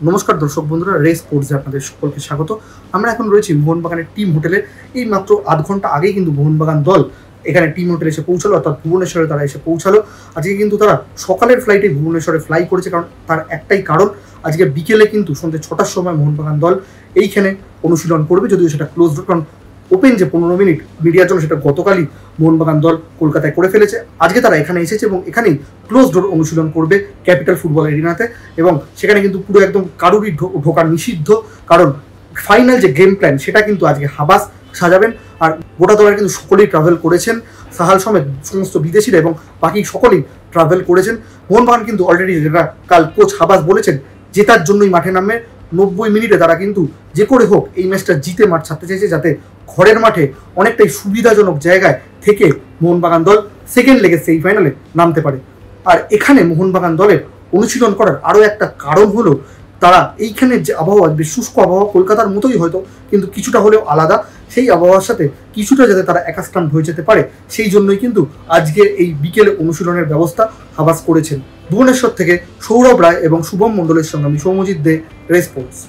নমস্কার দর্শক বন্ধুরা, রেস স্পোর্টসে আপনাদের সকলকে স্বাগত। আমরা এখন রয়েছি মোহনবাগানের টিম হোটেলে। এই মাত্র আধ ঘন্টা আগেই কিন্তু মোহনবাগান দল এখানে টিম হোটেলে এসে পৌঁছালো, অর্থাৎ ভুবনেশ্বরে তারা এসে পৌঁছালো। আজকে কিন্তু তারা সকালের ফ্লাইটে ভুবনেশ্বরে ফ্লাই করেছে, কারণ তার একটাই কারণ, আজকে বিকেলে কিন্তু সন্ধ্যে 6টার সময় মোহনবাগান দল এইখানে অনুশীলন করবে, যদিও সেটা ক্লোজ ডোর, কারণ ওপেন যে 15 মিনিট মিডিয়ার জন্য সেটা গতকালই মোহনবাগান দল কলকাতায় করে ফেলেছে। আজকে তারা এখানে এসেছে এবং এখানেই ক্লোজ ডোর অনুশীলন করবে ক্যাপিটাল ফুটবল এরিনাতে, এবং সেখানে কিন্তু পুরো একদম কারুরই ঢোকা নিষিদ্ধ, কারণ ফাইনাল যে গেম প্ল্যান সেটা কিন্তু আজকে হাবাস সাজাবেন। আর গোটা দলের কিন্তু সকলেই ট্রাভেল করেছেন, সাহাল সমেত সমস্ত বিদেশিরা এবং বাকি সকলেই ট্রাভেল করেছেন। মোহনবাগান কিন্তু অলরেডি, যেটা কাল কোচ হাবাস বলেছেন, জেতার জন্যই মাঠে নামবে। 90 মিনিটে তারা কিন্তু যে করে হোক এই ম্যাচটা জিতে মাঠ ছাড়তে চাইছে, যাতে ঘরের মাঠে অনেকটাই সুবিধাজনক জায়গায় থেকে মোহনবাগান দল সেকেন্ড লেগে সেমিফাইনালে নামতে পারে। আর এখানে মোহনবাগান দলের অনুশীলন করার আরও একটা কারণ হলো, তারা এইখানে যে আবহাওয়া, বেশ শুষ্ক আবহাওয়া, কলকাতার মতোই হয়তো, কিন্তু কিছুটা হলেও আলাদা, সেই আবহাওয়ার সাথে কিছুটা যাতে তারা অ্যাকাস্টাম হয়ে যেতে পারে, সেই জন্যই কিন্তু আজকে এই বিকেলে অনুশীলনের ব্যবস্থা হাবাস করেছেন। ভুবনেশ্বর থেকে সৌরভ রায় এবং শুভম মণ্ডলের সঙ্গে আমি সৌম্যজিৎ দে, রেস স্পোর্টস।